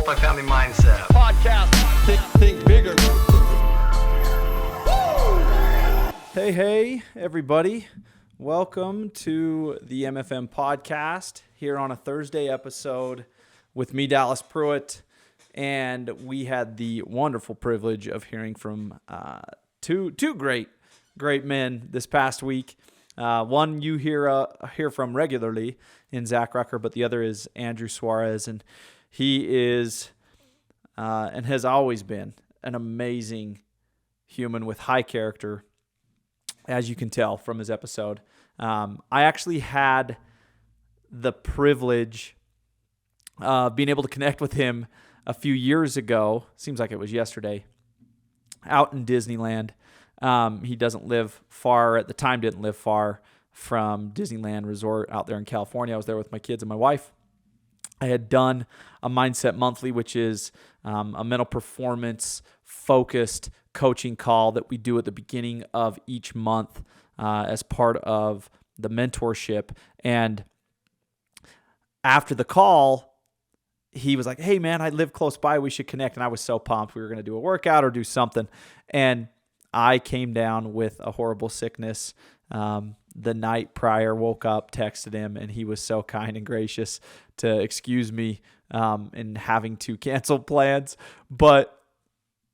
Multifamily Mindset Podcast. Think bigger. Hey, everybody. Welcome to the MFM Podcast here on a Thursday episode with me, Dallas Pruitt. And we had the wonderful privilege of hearing from two great men this past week. One you hear from regularly in Zack, Rucker, but the other is Andrew Suarez, and he is and has always been an amazing human with high character, as you can tell from his episode. I actually had the privilege of being able to connect with him a few years ago. Seems like it was yesterday, out in Disneyland. He doesn't live far, at the time didn't live far from Disneyland Resort out there in California. I was there with my kids and my wife. I had done a Mindset Monthly, which is a mental performance focused coaching call that we do at the beginning of each month as part of the mentorship. And after the call, he was like, "Hey man, I live close by. We should connect." And I was so pumped. We were going to do a workout or do something. And I came down with a horrible sickness the night prior, woke up, texted him, and he was so kind and gracious to excuse me in having to cancel plans. But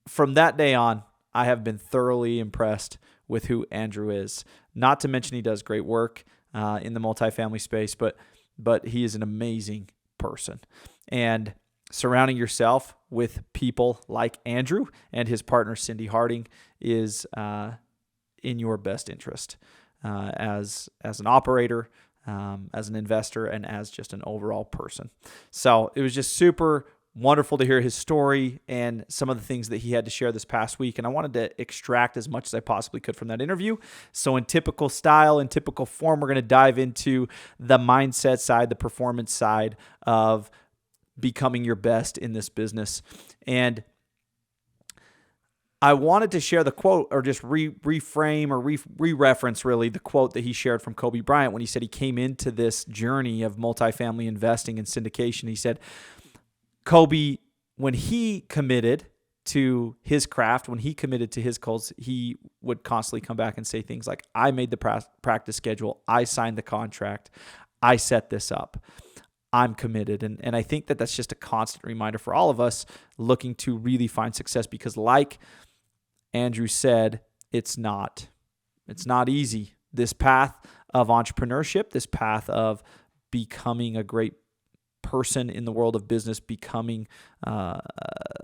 from that day on, I have been thoroughly impressed with who Andrew is. Not to mention he does great work in the multifamily space, but he is an amazing person. And surrounding yourself with people like Andrew and his partner Cindy Harding is in your best interest as an operator, as an investor, and as just an overall person. So it was just super wonderful to hear his story and some of the things that he had to share this past week. And I wanted to extract as much as I possibly could from that interview. So in typical style, in typical form, we're going to dive into the mindset side, the performance side of becoming your best in this business. And I wanted to share the quote, or just reframe or re-reference really the quote that he shared from Kobe Bryant when he said he came into this journey of multifamily investing and syndication. He said, Kobe, when he committed to his craft, when he committed to his goals, he would constantly come back and say things like, "I made the practice schedule. I signed the contract. I set this up. I'm committed." And I think that that's just a constant reminder for all of us looking to really find success, because like Andrew said, it's not easy. This path of entrepreneurship, this path of becoming a great person in the world of business, becoming a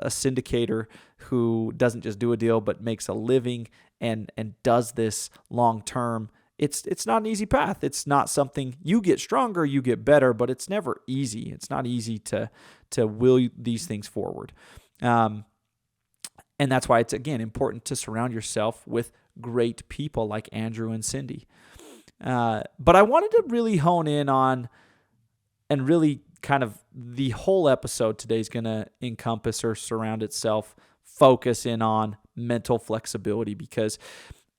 syndicator who doesn't just do a deal but makes a living and does this long term. It's not an easy path. It's not something you get stronger, you get better, but it's never easy. It's not easy to will these things forward. And that's why it's, again, important to surround yourself with great people like Andrew and Cindy. But I wanted to really hone in on, and really kind of the whole episode today is going to encompass or surround itself, focus in on mental flexibility, because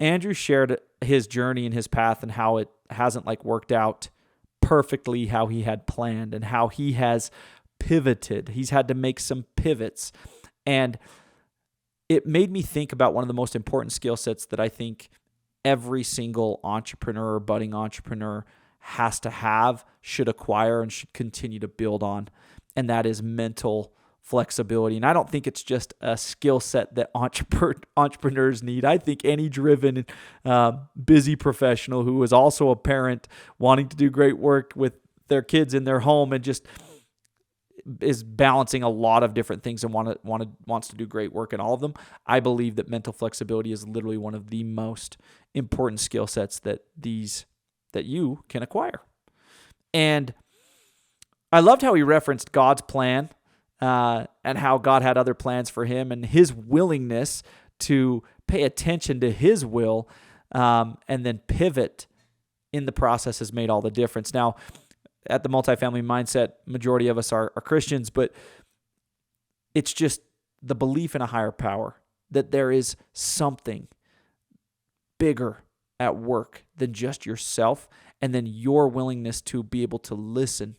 Andrew shared his journey and his path and how it hasn't worked out perfectly how he had planned, and how he has pivoted. He's had to make some pivots. And it made me think about one of the most important skill sets that I think every single entrepreneur or budding entrepreneur has to have, should acquire, and should continue to build on. And that is mental flexibility. And I don't think it's just a skill set that entrepreneurs need. I think any driven, busy professional who is also a parent wanting to do great work with their kids in their home and just is balancing a lot of different things and wants to do great work in all of them. I believe that mental flexibility is literally one of the most important skill sets that you can acquire. And I loved how he referenced God's plan and how God had other plans for him, and his willingness to pay attention to his will and then pivot in the process has made all the difference. Now, at the Multifamily Mindset, majority of us are Christians, but it's just the belief in a higher power, that there is something bigger at work than just yourself, and then your willingness to be able to listen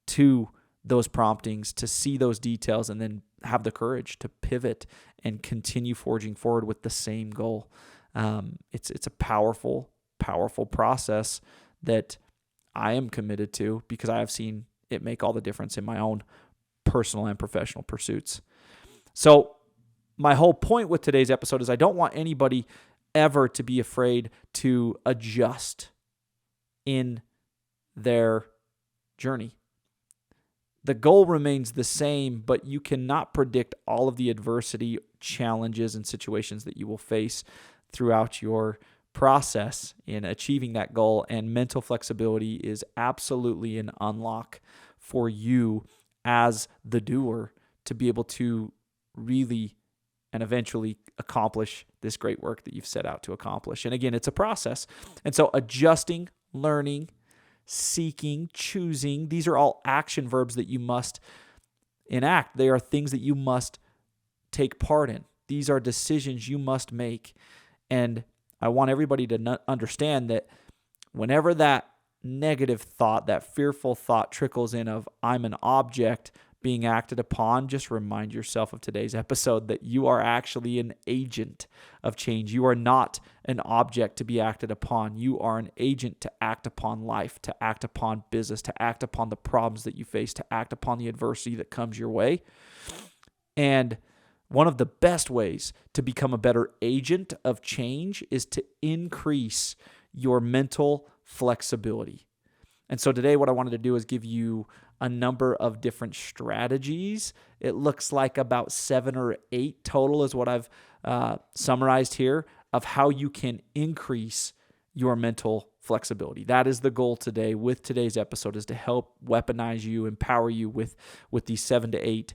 to those promptings, to see those details, and then have the courage to pivot and continue forging forward with the same goal. It's a powerful process that I am committed to because I have seen it make all the difference in my own personal and professional pursuits. So my whole point with today's episode is I don't want anybody ever to be afraid to adjust in their journey. The goal remains the same, but you cannot predict all of the adversity, challenges, and situations that you will face throughout your process in achieving that goal. And mental flexibility is absolutely an unlock for you as the doer to be able to really and eventually accomplish this great work that you've set out to accomplish. And again, it's a process. And so adjusting, learning, seeking, choosing, these are all action verbs that you must enact. They are things that you must take part in. These are decisions you must make. And I want everybody to understand that whenever that negative thought, that fearful thought trickles in of I'm an object being acted upon, just remind yourself of today's episode that you are actually an agent of change. You are not an object to be acted upon. You are an agent to act upon life, to act upon business, to act upon the problems that you face, to act upon the adversity that comes your way. And one of the best ways to become a better agent of change is to increase your mental flexibility. And so today what I wanted to do is give you a number of different strategies. It looks like about 7 or 8 total is what I've summarized here of how you can increase your mental flexibility. That is the goal today with today's episode, is to help weaponize you, empower you with these 7 to 8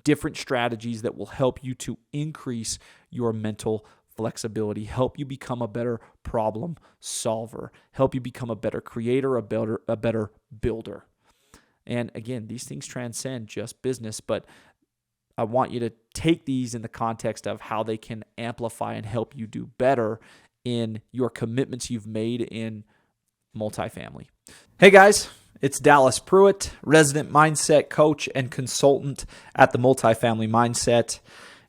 different strategies that will help you to increase your mental flexibility, help you become a better problem solver, help you become a better creator, a better builder. And again, these things transcend just business, but I want you to take these in the context of how they can amplify and help you do better in your commitments you've made in multifamily. Hey guys, it's Dallas Pruitt, resident mindset coach and consultant at the Multifamily Mindset.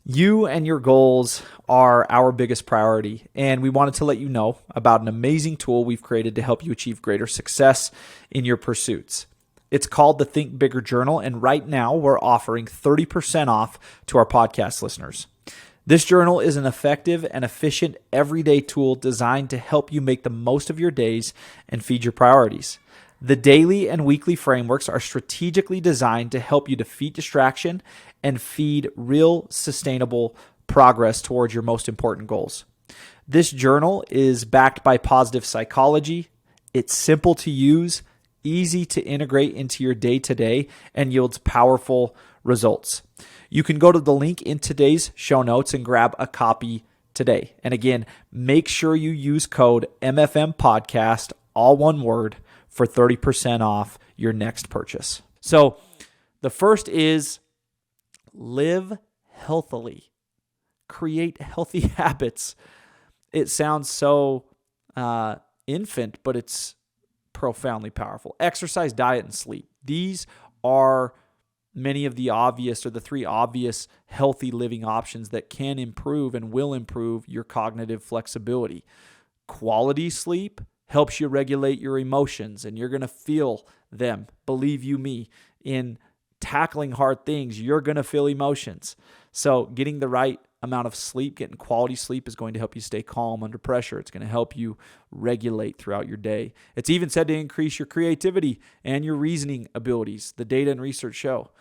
You and your goals are our biggest priority, and we wanted to let you know about an amazing tool we've created to help you achieve greater success in your pursuits. It's called the Think Bigger Journal, and right now we're offering 30% off to our podcast listeners. This journal is an effective and efficient everyday tool designed to help you make the most of your days and feed your priorities. The daily and weekly frameworks are strategically designed to help you defeat distraction and feed real sustainable progress towards your most important goals. This journal is backed by positive psychology. It's simple to use, easy to integrate into your day-to-day, and yields powerful results. You can go to the link in today's show notes and grab a copy today. And again, make sure you use code MFM Podcast, all one word, for 30% off your next purchase. So the first is live healthily. Create healthy habits. It sounds so infant, but it's profoundly powerful. Exercise, diet, and sleep. These are many of the obvious, or the 3 obvious healthy living options that can improve and will improve your cognitive flexibility. Quality sleep helps you regulate your emotions, and you're going to feel them. Believe you me, in tackling hard things, you're going to feel emotions. So getting the right amount of sleep, getting quality sleep, is going to help you stay calm under pressure. It's going to help you regulate throughout your day. It's even said to increase your creativity and your reasoning abilities. The data and research show.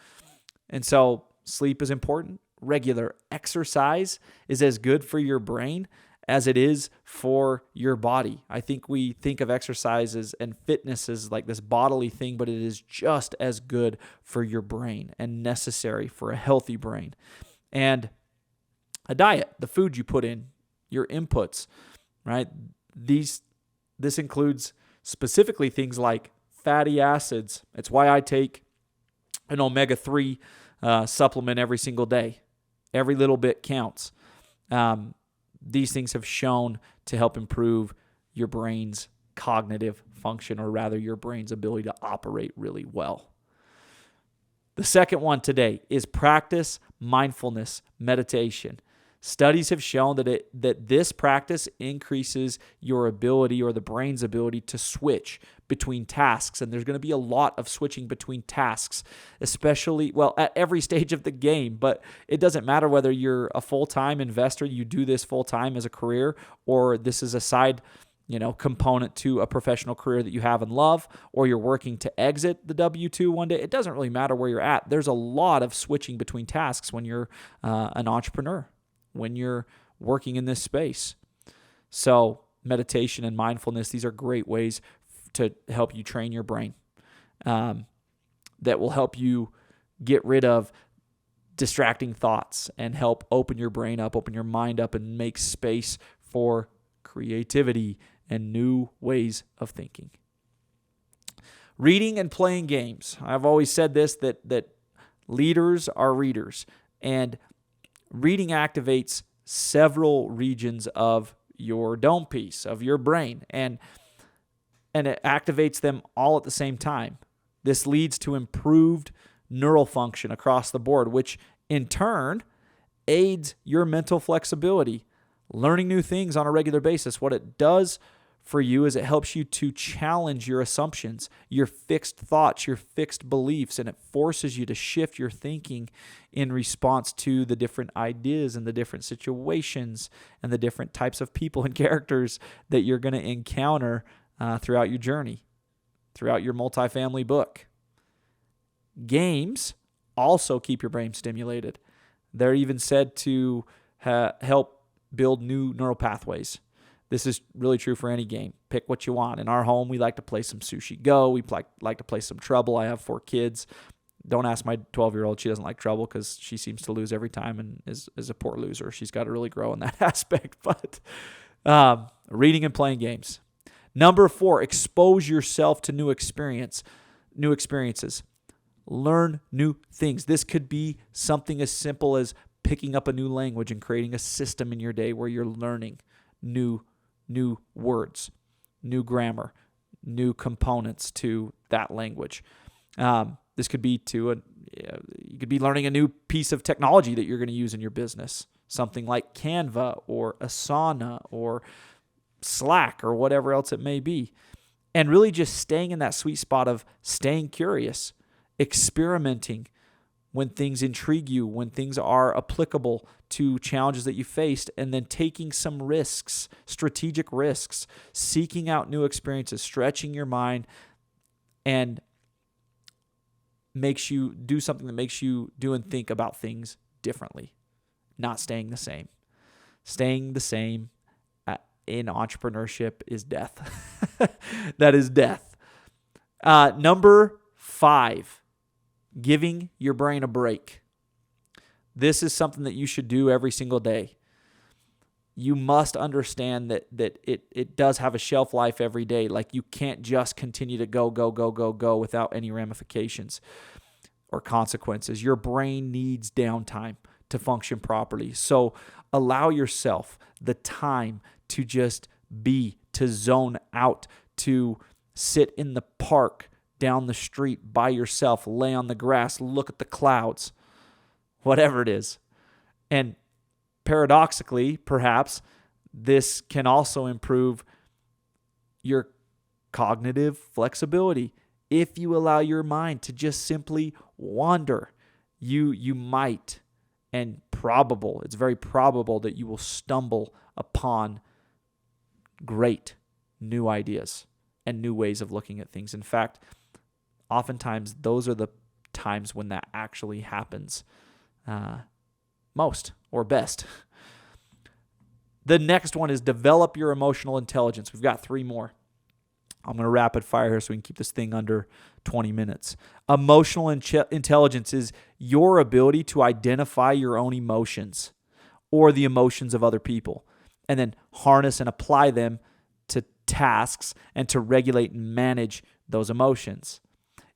And so sleep is important. Regular exercise is as good for your brain as it is for your body. I think we think of exercises and fitness as like this bodily thing, but it is just as good for your brain and necessary for a healthy brain. And a diet, the food you put in, your inputs, right? This includes specifically things like fatty acids. It's why I take an omega-3 supplement every single day. Every little bit counts. These things have shown to help improve your brain's cognitive function, or rather your brain's ability to operate really well. The second one today is practice mindfulness meditation. Studies have shown that this practice increases your ability, or the brain's ability, to switch between tasks. And there's going to be a lot of switching between tasks, especially, at every stage of the game. But it doesn't matter whether you're a full-time investor, you do this full-time as a career, or this is a side component to a professional career that you have and love, or you're working to exit the W-2 one day. It doesn't really matter where you're at. There's a lot of switching between tasks when you're an entrepreneur, when you're working in this space. So meditation and mindfulness, these are great ways to help you train your brain, that will help you get rid of distracting thoughts and help open your brain up, open your mind up, and make space for creativity and new ways of thinking. Reading and playing games. I've always said this, that leaders are readers, and reading activates several regions of your dome piece, of your brain, and it activates them all at the same time. This leads to improved neural function across the board, which in turn aids your mental flexibility. Learning new things on a regular basis, what it does for you is it helps you to challenge your assumptions, your fixed thoughts, your fixed beliefs, and it forces you to shift your thinking in response to the different ideas and the different situations and the different types of people and characters that you're going to encounter throughout your journey, throughout your multifamily book. Games also keep your brain stimulated. They're even said to help build new neural pathways. This is really true for any game. Pick what you want. In our home, we like to play some Sushi Go. We like to play some Trouble. I have 4 kids. Don't ask my 12-year-old. She doesn't like Trouble because she seems to lose every time and is a poor loser. She's got to really grow in that aspect. But reading and playing games. Number 4, expose yourself to new experiences. Learn new things. This could be something as simple as picking up a new language and creating a system in your day where you're learning new words, new grammar, new components to that language. This could be you could be learning a new piece of technology that you're going to use in your business, something like Canva or Asana or Slack or whatever else it may be, and really just staying in that sweet spot of staying curious, experimenting when things intrigue you, when things are applicable to challenges that you faced, and then taking some risks, strategic risks, seeking out new experiences, stretching your mind, and makes you do something that makes you do and think about things differently, not staying the same. Staying the same in entrepreneurship is death. That is death. Number 5. Giving your brain a break. This is something that you should do every single day. You must understand that it does have a shelf life every day. Like, you can't just continue to go without any ramifications or consequences. Your brain needs downtime to function properly. So allow yourself the time to just be, to zone out, to sit in the park down the street by yourself, lay on the grass, look at the clouds, whatever it is. And paradoxically, perhaps, this can also improve your cognitive flexibility. If you allow your mind to just simply wander, you might, and it's very probable that you will stumble upon great new ideas and new ways of looking at things. In fact, oftentimes those are the times when that actually happens most or best. The next one is develop your emotional intelligence. We've got 3 more. I'm going to rapid fire here so we can keep this thing under 20 minutes. Emotional intelligence is your ability to identify your own emotions or the emotions of other people, and then harness and apply them to tasks and to regulate and manage those emotions.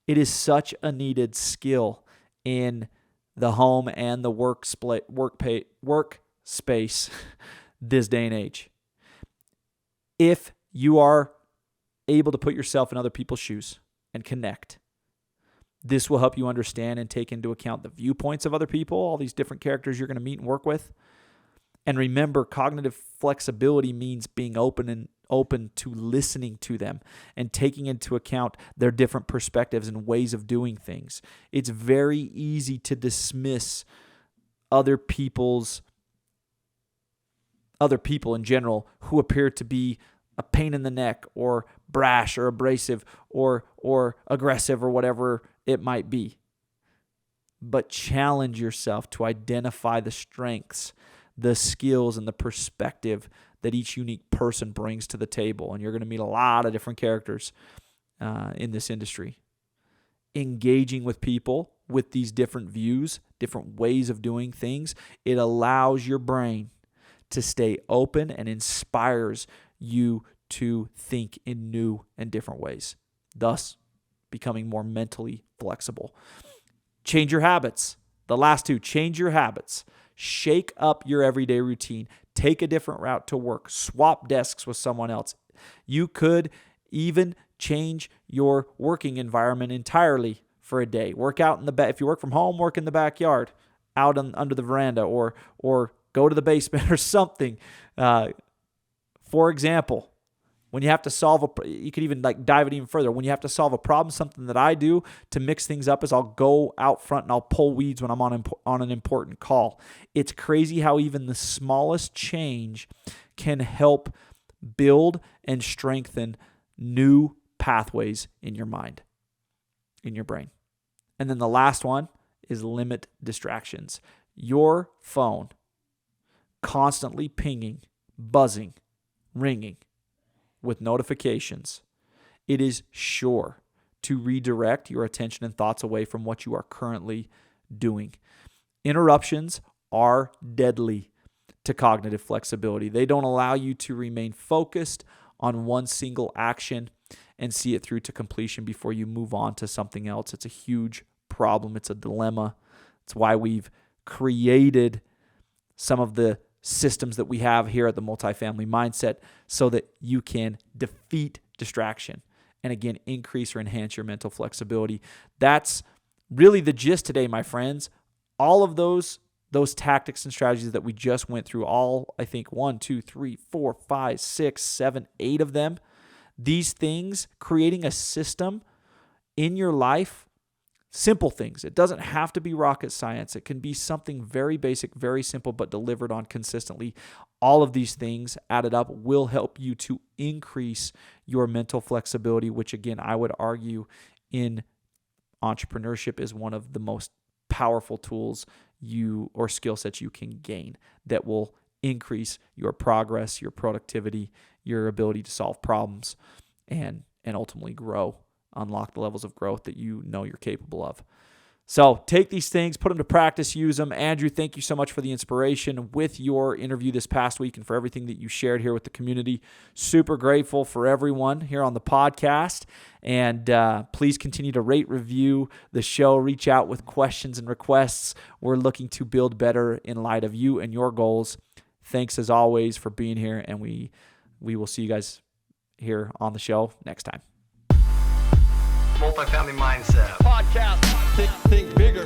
It is such a needed skill in the home and the workspace this day and age. If you are able to put yourself in other people's shoes and connect, This will help you understand and take into account the viewpoints of other people, all these different characters you're going to meet and work with. And remember, cognitive flexibility means being open to listening to them and taking into account their different perspectives and ways of doing things. It's very easy to dismiss other people in general who appear to be a pain in the neck or brash or abrasive or aggressive or whatever it might be. But challenge yourself to identify the strengths, the skills, and the perspective that each unique person brings to the table. And you're going to meet a lot of different characters in this industry. Engaging with people with these different views, different ways of doing things, it allows your brain to stay open and inspires you to think in new and different ways, thus becoming more mentally flexible. Change your habits. The last two, change your habits. Shake up your everyday routine. Take a different route to work. Swap desks with someone else. You could even change your working environment entirely for a day. Work out in the back. If you work from home, work in the backyard, out under the veranda, or go to the basement or something. For example, when you have to solve you could even dive it even further. When you have to solve a problem, something that I do to mix things up is I'll go out front and I'll pull weeds when I'm on an important call. It's crazy how even the smallest change can help build and strengthen new pathways in your mind, in your brain. And then the last one is limit distractions. Your phone constantly pinging, buzzing, ringing with notifications, it is sure to redirect your attention and thoughts away from what you are currently doing. Interruptions are deadly to cognitive flexibility. They don't allow you to remain focused on one single action and see it through to completion before you move on to something else. It's a huge problem. It's a dilemma. It's why we've created some of the systems that we have here at the Multifamily Mindset so that you can defeat distraction and again, increase or enhance your mental flexibility. That's really the gist today, my friends. All of those tactics and strategies that we just went through, all, I think 1, 2, 3, 4, 5, 6, 7, 8 of them, these things, creating a system in your life, simple things. It doesn't have to be rocket science. It can be something very basic, very simple, but delivered on consistently. All of these things added up will help you to increase your mental flexibility, which again, I would argue in entrepreneurship is one of the most powerful tools or skill sets you can gain that will increase your progress, your productivity, your ability to solve problems, and ultimately grow. Unlock the levels of growth that you know you're capable of. So take these things, put them to practice, use them. Andrew, thank you so much for the inspiration with your interview this past week and for everything that you shared here with the community. Super grateful for everyone here on the podcast. And please continue to rate, review the show, reach out with questions and requests. We're looking to build better in light of you and your goals. Thanks as always for being here, and we will see you guys here on the show next time. Multifamily Mindset Podcast. Think bigger.